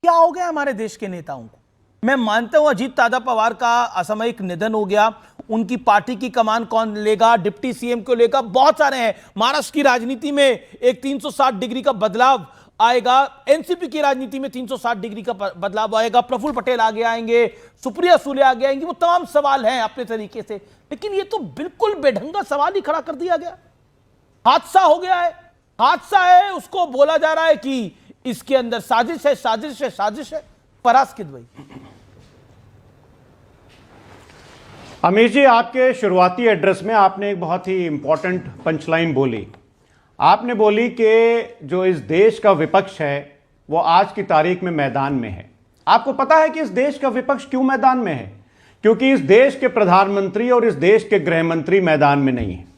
क्या हो गया हमारे देश के नेताओं को? मैं मानता हूं अजीत दादा पवार का असामयिक निधन हो गया, उनकी पार्टी की कमान कौन लेगा, डिप्टी सीएम को लेगा, बहुत सारे हैं। महाराष्ट्र की राजनीति में एक 360 डिग्री का बदलाव आएगा, एनसीपी की राजनीति में 360 डिग्री का बदलाव आएगा, प्रफुल्ल पटेल आगे आएंगे, सुप्रिया सुले आगे आएंगे। वो तमाम सवाल हैं अपने तरीके से, लेकिन ये तो बिल्कुल बेढंगा सवाल ही खड़ा कर दिया गया। हादसा हो गया है, हादसा है, उसको बोला जा रहा है कि इसके अंदर साजिश है, साजिश है, साजिश है। परास किदवई। अमीर जी, आपके शुरुआती एड्रेस में आपने एक बहुत ही इंपॉर्टेंट पंचलाइन बोली। आपने बोली कि जो इस देश का विपक्ष है वो आज की तारीख में मैदान में है। आपको पता है कि इस देश का विपक्ष क्यों मैदान में है? क्योंकि इस देश के प्रधानमंत्री और इस देश के गृह मंत्री मैदान में नहीं है।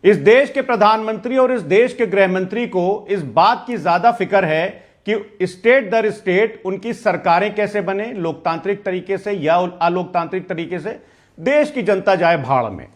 इस देश के प्रधानमंत्री और इस देश के गृह मंत्री को इस बात की ज्यादा फिक्र है कि स्टेट दर स्टेट उनकी सरकारें कैसे बने, लोकतांत्रिक तरीके से या अलोकतांत्रिक तरीके से, देश की जनता जाए भाड़ में।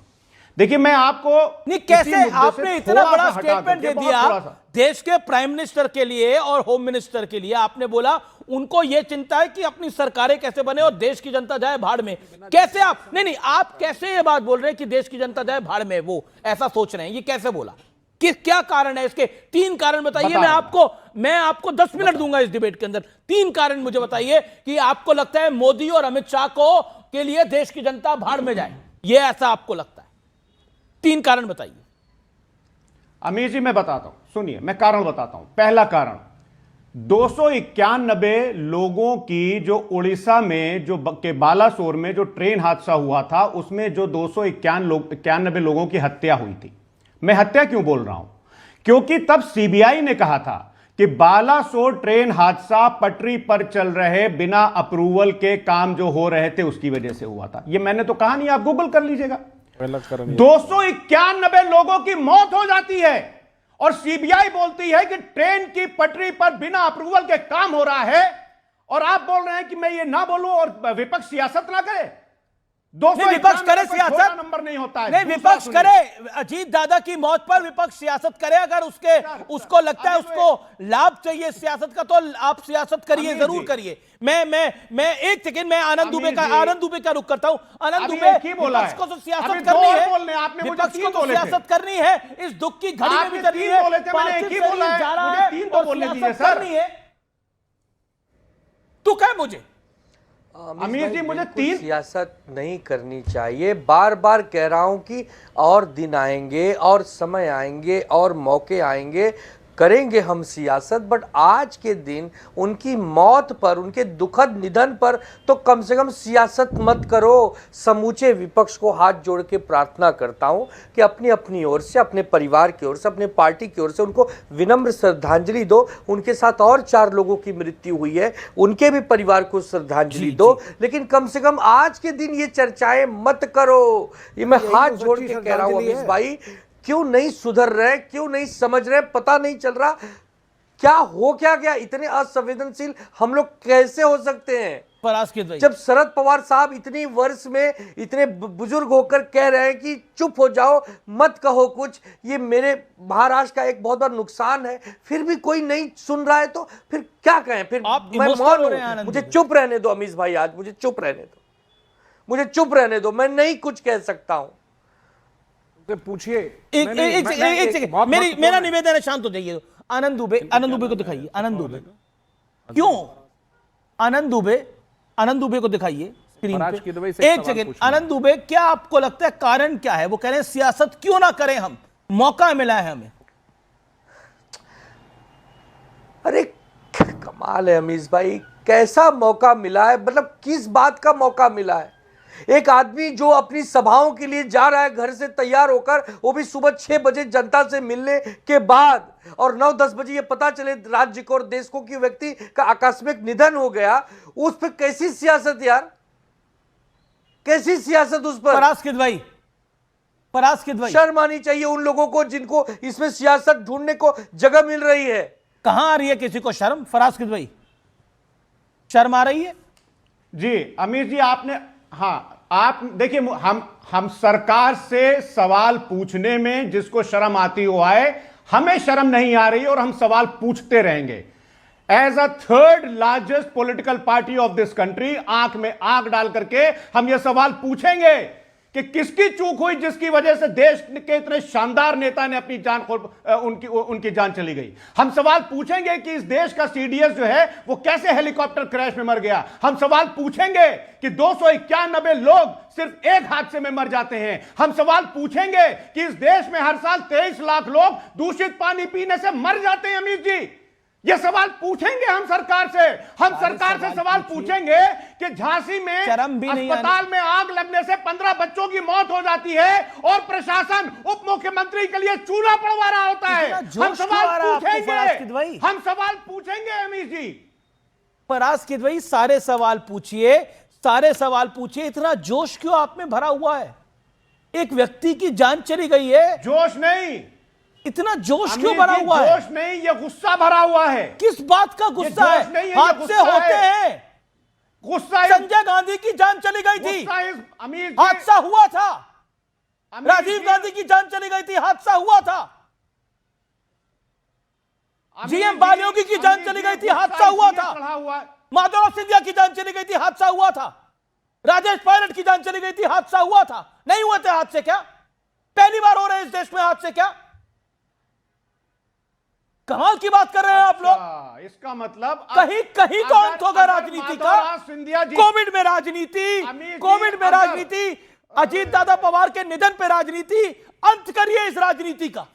देखिए, मैं आपको नहीं, कैसे आपने इतना बड़ा स्टेटमेंट दे दिया देश के प्राइम मिनिस्टर के लिए और होम मिनिस्टर के लिए। आपने बोला उनको यह चिंता है कि अपनी सरकारें कैसे बने और देश की जनता जाए भाड़ में। कैसे आप नहीं, आप कैसे ये बात बोल रहे हैं कि देश की जनता जाए भाड़ में, वो ऐसा सोच रहे हैं? ये कैसे बोला? क्या कारण है इसके? 3 कारण बताइए। मैं आपको 10 मिनट दूंगा इस डिबेट के अंदर। 3 कारण मुझे बताइए कि आपको लगता है मोदी और अमित शाह को के लिए देश की जनता भाड़ में जाए, ये ऐसा आपको लगता है? 3 कारण बताइए। अमीर जी, मैं बताता हूं, सुनिए, मैं कारण बताता हूं। पहला कारण, 291 लोगों की जो उड़ीसा में जो के बालासोर में जो ट्रेन हादसा हुआ था, उसमें जो 291 लोगों की हत्या हुई थी। मैं हत्या क्यों बोल रहा हूं? क्योंकि तब सीबीआई ने कहा था कि बालासोर ट्रेन हादसा पटरी पर चल रहे बिना अप्रूवल के काम जो हो रहे थे उसकी वजह से हुआ था। यह मैंने तो कहा नहीं, आप गूगल कर लीजिएगा। 291 लोगों की मौत हो जाती है और सीबीआई बोलती है कि ट्रेन की पटरी पर बिना अप्रूवल के काम हो रहा है, और आप बोल रहे हैं कि मैं ये ना बोलूं और विपक्ष सियासत ना करे। विपक्ष करे सियासत, नंबर नहीं होता है। नहीं, विपक्ष करे, अजीत दादा की मौत पर विपक्ष सियासत करे। अगर उसको लगता है उसको लाभ चाहिए सियासत का, तो आप सियासत करिए, जरूर करिए। मैं एक सेकेंड, मैं आनंद दुबे का रुख करता हूं। आनंद दुबे, विपक्ष को तो सियासत करनी है, विपक्ष को तो सियासत करनी है, इस दुख की घड़ी में भी करनी है, जा रहा है और सियासत करनी है। तू कह मुझे अमीर जी, मुझे 3 सियासत नहीं करनी चाहिए। बार बार कह रहा हूं कि और दिन आएंगे और समय आएंगे और मौके आएंगे, करेंगे हम सियासत, बट आज के दिन उनकी मौत पर, उनके दुखद निधन पर तो कम से कम सियासत मत करो। समूचे विपक्ष को हाथ जोड़ के प्रार्थना करता हूं कि अपनी अपनी ओर से, अपने परिवार की ओर से, अपने पार्टी की ओर से उनको विनम्र श्रद्धांजलि दो। उनके साथ और 4 लोगों की मृत्यु हुई है, उनके भी परिवार को श्रद्धांजलि दो, लेकिन कम से कम आज के दिन ये चर्चाएं मत करो। ये मैं हाथ जोड़ के कह रहा हूं अमीश भाई, क्यों नहीं सुधर रहे, क्यों नहीं समझ रहे, पता नहीं चल रहा क्या गया। इतने असंवेदनशील हम लोग कैसे हो सकते हैं? जब शरद पवार साहब इतनी वर्ष में इतने बुजुर्ग होकर कह रहे हैं कि चुप हो जाओ, मत कहो कुछ, ये मेरे महाराष्ट्र का एक बहुत बड़ा नुकसान है, फिर भी कोई नहीं सुन रहा है, तो फिर क्या कहें? फिर मैं मौन हूं, मुझे चुप रहने दो अमीश भाई, आज मुझे चुप रहने दो, मुझे चुप रहने दो, मैं नहीं कुछ कह सकता हूं। पूछिए। एक सेकंड, मेरा निवेदन है, शांत हो जाइए। आनंद दुबे को दिखाइए। आनंद दुबे क्यों? आनंद दुबे को दिखाइए स्क्रीन पे। एक सेकंड, आनंद दुबे, क्या आपको लगता है कारण क्या है? वो कह रहे हैं सियासत क्यों ना करें, हम मौका मिला है हमें। अरे कमाल है अमीश भाई, कैसा मौका मिला है? मतलब किस बात का मौका मिला है? एक आदमी जो अपनी सभाओं के लिए जा रहा है घर से तैयार होकर, वो भी सुबह 6 बजे जनता से मिलने के बाद, और 9-10 बजे ये पता चले राज्य को और देश को कि व्यक्ति का आकस्मिक निधन हो गया, उस पर कैसी सियासत यार, कैसी सियासत उस पर? परास किदवई, शर्म आनी चाहिए उन लोगों को जिनको इसमें सियासत ढूंढने को जगह मिल रही है। कहां आ रही है किसी को शर्म? फराज किदवई, शर्म आ रही है? जी अमीर जी, आपने, हाँ, आप देखिए, हम सरकार से सवाल पूछने में जिसको शर्म आती हो आए, हमें शर्म नहीं आ रही और हम सवाल पूछते रहेंगे। As a third largest political party of this country, आंख में आंख डाल करके हम यह सवाल पूछेंगे कि किसकी चूक हुई जिसकी वजह से देश के इतने शानदार नेता ने अपनी जान उनकी जान चली गई। हम सवाल पूछेंगे कि इस देश का सीडीएस जो है वो कैसे हेलीकॉप्टर क्रैश में मर गया। हम सवाल पूछेंगे कि 291 लोग सिर्फ एक हादसे में मर जाते हैं। हम सवाल पूछेंगे कि इस देश में हर साल 23 लाख लोग दूषित पानी पीने से मर जाते हैं। अमित जी, ये सवाल पूछेंगे हम सरकार से। हम सरकार से सवाल पूछेंगे कि झांसी में अस्पताल में आग लगने से 15 बच्चों की मौत हो जाती है और प्रशासन उप मुख्यमंत्री के लिए चूल्हा पड़वा रहा होता है। हम सवाल पूछेंगे अमीर जी। फराज किदवई, सारे सवाल पूछिए, सारे सवाल पूछिए। इतना जोश क्यों आप में भरा हुआ है? एक व्यक्ति की जान चली गई है। जोश नहीं, इतना जोश क्यों भरा हुआ है? जोश नहीं, ये गुस्सा भरा हुआ है। किस बात का गुस्सा है? हादसे होते हैं। गुस्सा संजय गांधी की जान चली गई थी, हादसा हुआ था। राजीव गांधी की जान चली गई थी, हादसा हुआ था। जीएम बालियोगी की जान चली गई थी, हादसा हुआ था। माधवराव सिंधिया की जान चली गई थी, हादसा हुआ था। राजेश पायलट की जान चली गई थी, हादसा हुआ था। नहीं हुए थे हादसे क्या? पहली बार हो रहे हैं इस देश में हादसे क्या? कमाल की बात कर रहे हैं आप लोग। इसका मतलब कहीं कहीं तो अंत होगा राजनीति का। कोविड में राजनीति, कोविड में राजनीति, अजीत दादा पवार के निधन पे राजनीति। अंत करिए इस राजनीति का।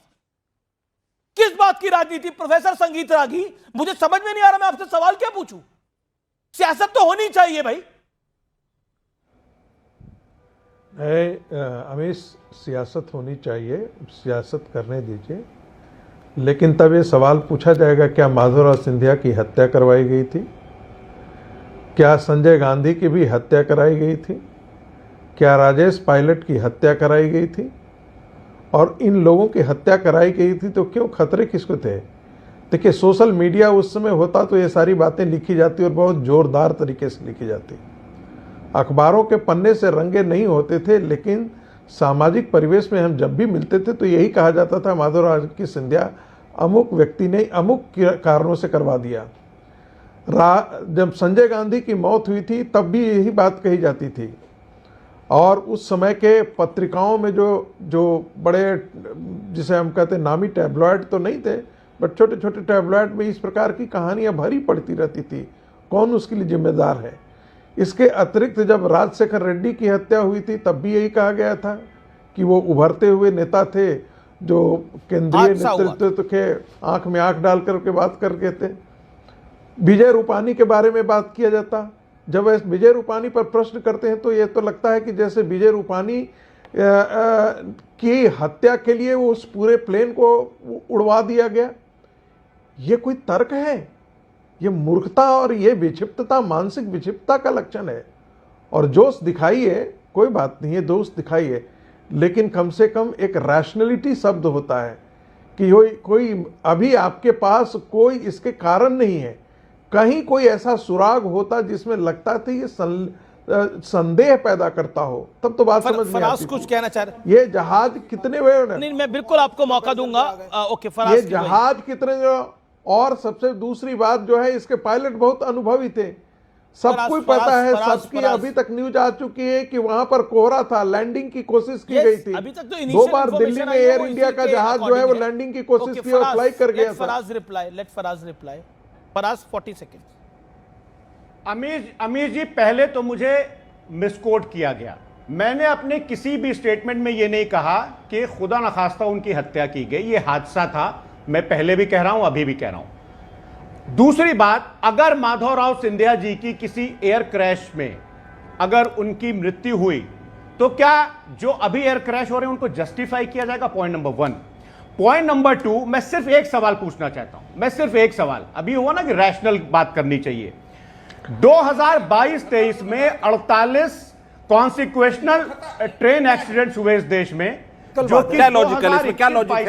किस बात की राजनीति? प्रोफेसर संगीत रागी, मुझे समझ में नहीं आ रहा, मैं आपसे सवाल क्या पूछूं? सियासत तो होनी चाहिए भाई। हमें सियासत होनी चाहिए, सियासत करने दीजिए, लेकिन तब ये सवाल पूछा जाएगा, क्या माधवराव सिंधिया की हत्या करवाई गई थी? क्या संजय गांधी की भी हत्या कराई गई थी? क्या राजेश पायलट की हत्या कराई गई थी? और इन लोगों की हत्या कराई गई थी तो क्यों? खतरे किसको थे? देखिए, सोशल मीडिया उस समय होता तो ये सारी बातें लिखी जाती और बहुत जोरदार तरीके से लिखी जाती। अखबारों के पन्ने से रंगे नहीं होते थे, लेकिन सामाजिक परिवेश में हम जब भी मिलते थे तो यही कहा जाता था, माधवराव की सिंधिया अमुक व्यक्ति ने अमुक कारणों से करवा दिया। जब संजय गांधी की मौत हुई थी तब भी यही बात कही जाती थी। और उस समय के पत्रिकाओं में जो बड़े, जिसे हम कहते हैं नामी टैबलॉयड तो नहीं थे, बट छोटे छोटे टैबलॉयड में इस प्रकार की कहानियां भरी पड़ती रहती थी। कौन उसके लिए जिम्मेदार है? इसके अतिरिक्त जब राजशेखर रेड्डी की हत्या हुई थी तब भी यही कहा गया था कि वो उभरते हुए नेता थे जो केंद्रीय नेतृत्व के आंख में आंख डाल करके बात करके थे। विजय रूपानी के बारे में बात किया जाता। जब विजय रूपानी पर प्रश्न करते हैं तो ये तो लगता है कि जैसे विजय रूपानी की हत्या के लिए वो उस पूरे प्लेन को उड़वा दिया गया। ये कोई तर्क है? ये मूर्खता और ये विक्षिप्तता, मानसिक विक्षिप्तता का लक्षण है। और जोश दिखाइए, कोई बात नहीं है, दोष दिखाइए, लेकिन कम से कम एक रैशनैलिटी शब्द होता है कि कोई अभी आपके पास कोई इसके कारण नहीं है। कहीं कोई ऐसा सुराग होता जिसमें लगता था ये संदेह पैदा करता हो, तब तो बात समझ में आती। कुछ कहना चाह रहे? ये जहाज कितने बजे? नहीं, मैं बिल्कुल आपको मौका दूंगा। ओके फराज, ये जहाज कितने, और सबसे दूसरी बात जो है, इसके पायलट बहुत अनुभवी थे। सबको पता है, सबकी अभी तक न्यूज आ चुकी है कि वहां पर कोहरा था, लैंडिंग की कोशिश की गई थी। अभी तक तो 2 बार दिल्ली में एयर इंडिया का जहाज जो है वो लैंडिंग की कोशिश की और फ्लाई कर गया था। Faraz reply, let Faraz reply. Faraz 40 second. Amir ji, पहले तो मुझे मिसकोट किया गया। मैंने अपने किसी भी स्टेटमेंट में यह नहीं कहा कि खुदा न खास्ता उनकी हत्या की गई, यह हादसा था। मैं पहले भी कह रहा हूं, अभी भी कह रहा हूं। दूसरी बात, अगर माधवराव सिंधिया जी की किसी एयर क्रैश में अगर उनकी मृत्यु हुई तो क्या जो अभी एयर क्रैश हो रहे हैं उनको जस्टिफाई किया जाएगा? Point number 1। पॉइंट नंबर 2, मैं सिर्फ एक सवाल पूछना चाहता हूं, मैं सिर्फ एक सवाल। अभी हुआ ना कि रैशनल बात करनी चाहिए। 2022-23 में 48 कॉन्सिक्वेशनल ट्रेन एक्सीडेंट्स हुए इस देश में, जो कि क्या लॉजिकल है इसमें? क्या लॉजिक है?